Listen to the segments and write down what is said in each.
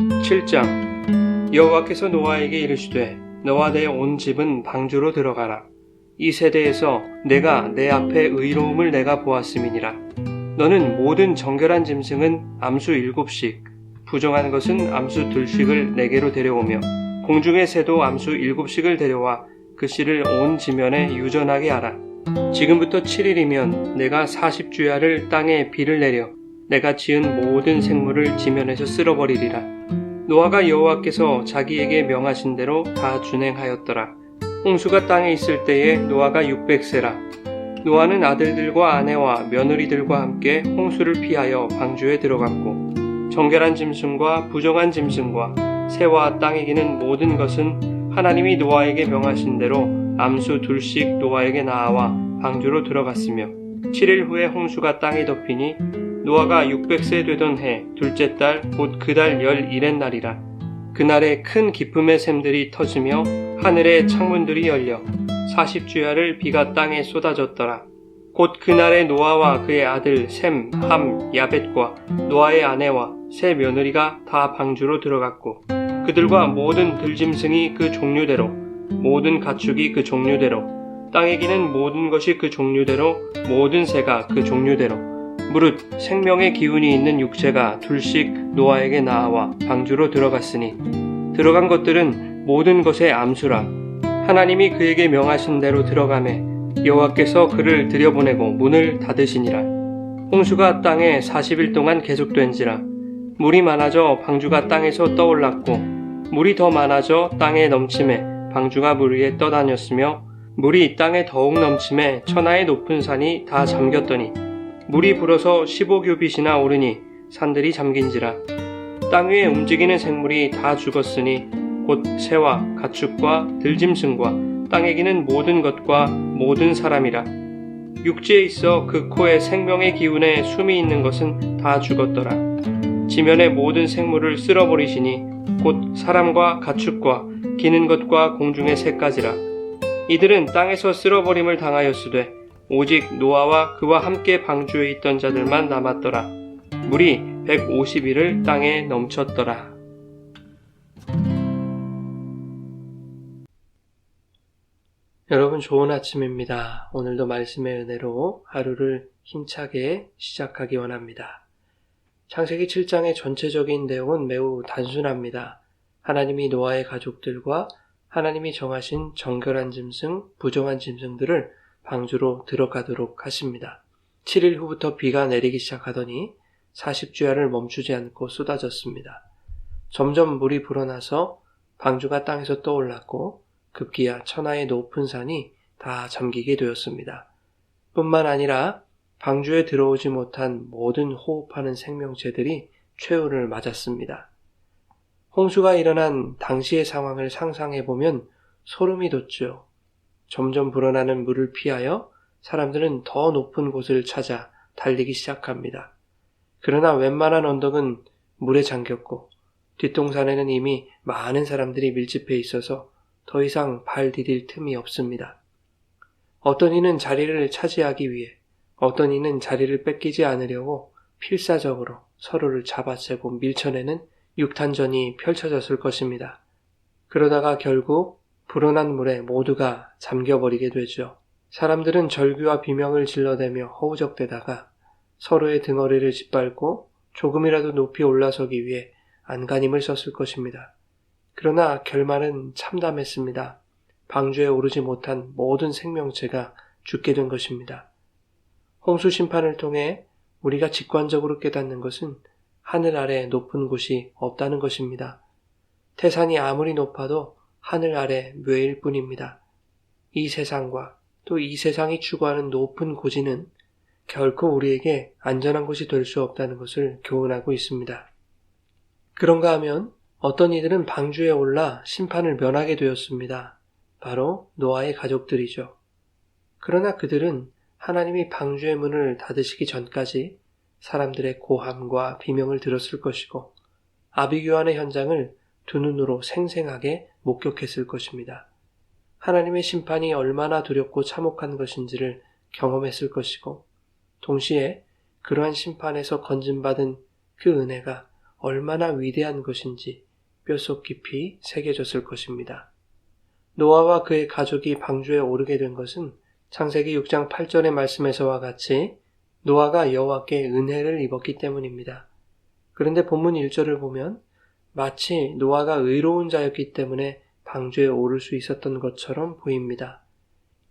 7장. 여호와께서 노아에게 이르시되 너와 내 온 집은 방주로 들어가라. 이 세대에서 내가 내 앞에 의로움을 내가 보았음이니라. 너는 모든 정결한 짐승은 암수 7씩, 부정한 것은 암수 2씩을 내게로 데려오며 공중의 새도 암수 7씩을 데려와 그 씨를 온 지면에 유전하게 하라. 지금부터 7일이면 내가 40주야를 땅에 비를 내려 내가 지은 모든 생물을 지면에서 쓸어버리리라. 노아가 여호와께서 자기에게 명하신 대로 다 준행하였더라. 홍수가 땅에 있을 때에 노아가 600세라. 노아는 아들들과 아내와 며느리들과 함께 홍수를 피하여 방주에 들어갔고 정결한 짐승과 부정한 짐승과 새와 땅에 기는 모든 것은 하나님이 노아에게 명하신 대로 암수 2씩 노아에게 나아와 방주로 들어갔으며 7일 후에 홍수가 땅에 덮이니 노아가 600세 되던 해 둘째 달 곧 그 달 11의 날이라. 그날에 큰 기쁨의 샘들이 터지며 하늘의 창문들이 열려 40주야를 비가 땅에 쏟아졌더라. 곧 그날에 노아와 그의 아들 셈, 함, 야벳과 노아의 아내와 세 며느리가 다 방주로 들어갔고 그들과 모든 들짐승이 그 종류대로 모든 가축이 그 종류대로 땅에 기는 모든 것이 그 종류대로 모든 새가 그 종류대로 무릇 생명의 기운이 있는 육체가 2씩 노아에게 나아와 방주로 들어갔으니 들어간 것들은 모든 것의 암수라. 하나님이 그에게 명하신 대로 들어가매 여호와께서 그를 들여보내고 문을 닫으시니라. 홍수가 땅에 40일 동안 계속된지라. 물이 많아져 방주가 땅에서 떠올랐고 물이 더 많아져 땅에 넘침에 방주가 물 위에 떠다녔으며 물이 땅에 더욱 넘침에 천하의 높은 산이 다 잠겼더니 물이 불어서 15규빗이나 오르니 산들이 잠긴지라. 땅 위에 움직이는 생물이 다 죽었으니 곧 새와 가축과 들짐승과 땅에 기는 모든 것과 모든 사람이라. 육지에 있어 그 코에 생명의 기운에 숨이 있는 것은 다 죽었더라. 지면의 모든 생물을 쓸어버리시니 곧 사람과 가축과 기는 것과 공중의 새까지라. 이들은 땅에서 쓸어버림을 당하였으되 오직 노아와 그와 함께 방주에 있던 자들만 남았더라. 물이 150일을 땅에 넘쳤더라. 여러분 좋은 아침입니다. 오늘도 말씀의 은혜로 하루를 힘차게 시작하기 원합니다. 창세기 7장의 전체적인 내용은 매우 단순합니다. 하나님이 노아의 가족들과 하나님이 정하신 정결한 짐승, 부정한 짐승들을 방주로 들어가도록 하십니다. 7일 후부터 비가 내리기 시작하더니 40주야를 멈추지 않고 쏟아졌습니다. 점점 물이 불어나서 방주가 땅에서 떠올랐고 급기야 천하의 높은 산이 다 잠기게 되었습니다. 뿐만 아니라 방주에 들어오지 못한 모든 호흡하는 생명체들이 최후를 맞았습니다. 홍수가 일어난 당시의 상황을 상상해보면 소름이 돋죠. 점점 불어나는 물을 피하여 사람들은 더 높은 곳을 찾아 달리기 시작합니다. 그러나 웬만한 언덕은 물에 잠겼고 뒷동산에는 이미 많은 사람들이 밀집해 있어서 더 이상 발 디딜 틈이 없습니다. 어떤 이는 자리를 차지하기 위해 어떤 이는 자리를 뺏기지 않으려고 필사적으로 서로를 잡아채고 밀쳐내는 육탄전이 펼쳐졌을 것입니다. 그러다가 결국 불어난 물에 모두가 잠겨버리게 되죠. 사람들은 절규와 비명을 질러대며 허우적대다가 서로의 등허리를 짓밟고 조금이라도 높이 올라서기 위해 안간힘을 썼을 것입니다. 그러나 결말은 참담했습니다. 방주에 오르지 못한 모든 생명체가 죽게 된 것입니다. 홍수 심판을 통해 우리가 직관적으로 깨닫는 것은 하늘 아래 높은 곳이 없다는 것입니다. 태산이 아무리 높아도 하늘 아래 묘일 뿐입니다. 이 세상과 또 이 세상이 추구하는 높은 고지는 결코 우리에게 안전한 곳이 될 수 없다는 것을 교훈하고 있습니다. 그런가 하면 어떤 이들은 방주에 올라 심판을 면하게 되었습니다. 바로 노아의 가족들이죠. 그러나 그들은 하나님이 방주의 문을 닫으시기 전까지 사람들의 고함과 비명을 들었을 것이고 아비규환의 현장을 두 눈으로 생생하게 목격했을 것입니다. 하나님의 심판이 얼마나 두렵고 참혹한 것인지를 경험했을 것이고 동시에 그러한 심판에서 건진받은 그 은혜가 얼마나 위대한 것인지 뼛속 깊이 새겨졌을 것입니다. 노아와 그의 가족이 방주에 오르게 된 것은 창세기 6장 8절의 말씀에서와 같이 노아가 여호와께 은혜를 입었기 때문입니다. 그런데 본문 1절을 보면 마치 노아가 의로운 자였기 때문에 방주에 오를 수 있었던 것처럼 보입니다.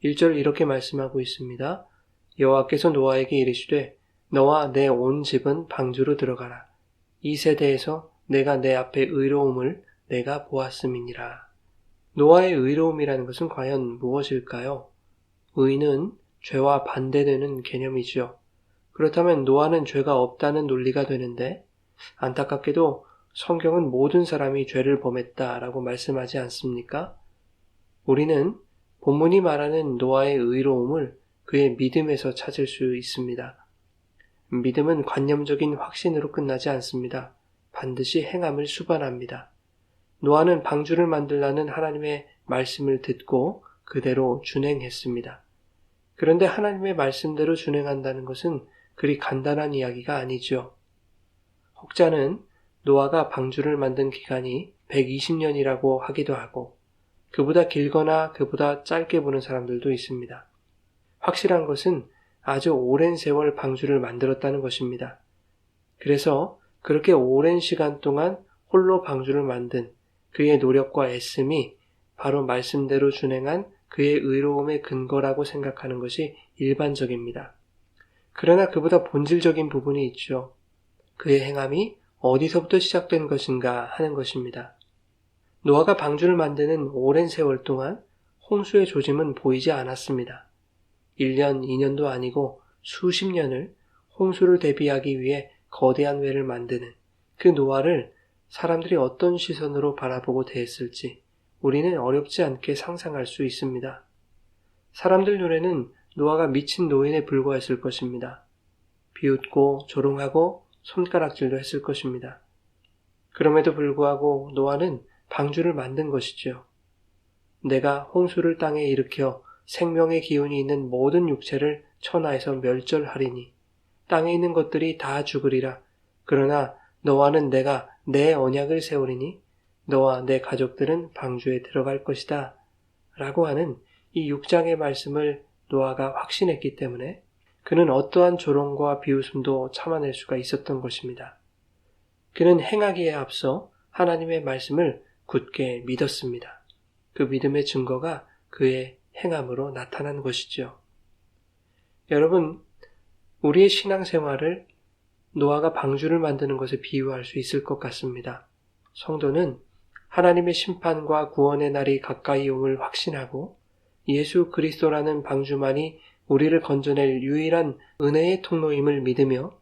1절 이렇게 말씀하고 있습니다. 여호와께서 노아에게 이르시되 너와 내 온 집은 방주로 들어가라. 이 세대에서 내가 내 앞에 의로움을 내가 보았음이니라. 노아의 의로움이라는 것은 과연 무엇일까요? 의는 죄와 반대되는 개념이지요. 그렇다면 노아는 죄가 없다는 논리가 되는데 안타깝게도 성경은 모든 사람이 죄를 범했다라고 말씀하지 않습니까? 우리는 본문이 말하는 노아의 의로움을 그의 믿음에서 찾을 수 있습니다. 믿음은 관념적인 확신으로 끝나지 않습니다. 반드시 행함을 수반합니다. 노아는 방주를 만들라는 하나님의 말씀을 듣고 그대로 준행했습니다. 그런데 하나님의 말씀대로 준행한다는 것은 그리 간단한 이야기가 아니죠. 혹자는 노아가 방주를 만든 기간이 120년이라고 하기도 하고 그보다 길거나 그보다 짧게 보는 사람들도 있습니다. 확실한 것은 아주 오랜 세월 방주를 만들었다는 것입니다. 그래서 그렇게 오랜 시간 동안 홀로 방주를 만든 그의 노력과 애씀이 바로 말씀대로 준행한 그의 의로움의 근거라고 생각하는 것이 일반적입니다. 그러나 그보다 본질적인 부분이 있죠. 그의 행함이 어디서부터 시작된 것인가 하는 것입니다. 노아가 방주를 만드는 오랜 세월 동안 홍수의 조짐은 보이지 않았습니다. 1년, 2년도 아니고 수십 년을 홍수를 대비하기 위해 거대한 외를 만드는 그 노아를 사람들이 어떤 시선으로 바라보고 대했을지 우리는 어렵지 않게 상상할 수 있습니다. 사람들 눈에는 노아가 미친 노인에 불과했을 것입니다. 비웃고 조롱하고 손가락질도 했을 것입니다. 그럼에도 불구하고 노아는 방주를 만든 것이죠. 내가 홍수를 땅에 일으켜 생명의 기운이 있는 모든 육체를 천하에서 멸절하리니 땅에 있는 것들이 다 죽으리라. 그러나 너와는 내가 내 언약을 세우리니 너와 내 가족들은 방주에 들어갈 것이다. 라고 하는 이 6장의 말씀을 노아가 확신했기 때문에 그는 어떠한 조롱과 비웃음도 참아낼 수가 있었던 것입니다. 그는 행하기에 앞서 하나님의 말씀을 굳게 믿었습니다. 그 믿음의 증거가 그의 행함으로 나타난 것이죠. 여러분, 우리의 신앙생활을 노아가 방주를 만드는 것에 비유할 수 있을 것 같습니다. 성도는 하나님의 심판과 구원의 날이 가까이 옴을 확신하고 예수 그리스도라는 방주만이 우리를 건져낼 유일한 은혜의 통로임을 믿으며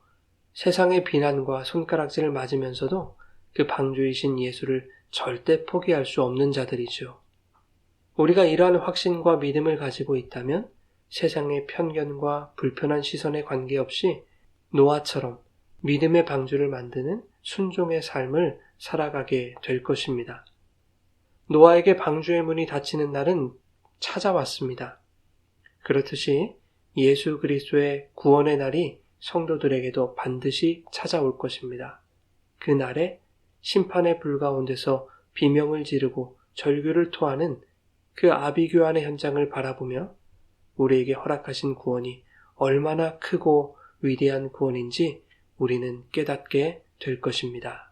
세상의 비난과 손가락질을 맞으면서도 그 방주이신 예수를 절대 포기할 수 없는 자들이죠. 우리가 이러한 확신과 믿음을 가지고 있다면 세상의 편견과 불편한 시선에 관계없이 노아처럼 믿음의 방주를 만드는 순종의 삶을 살아가게 될 것입니다. 노아에게 방주의 문이 닫히는 날은 찾아왔습니다. 그렇듯이 예수 그리스도의 구원의 날이 성도들에게도 반드시 찾아올 것입니다. 그 날에 심판의 불 가운데서 비명을 지르고 절규를 토하는 그 아비규환의 현장을 바라보며 우리에게 허락하신 구원이 얼마나 크고 위대한 구원인지 우리는 깨닫게 될 것입니다.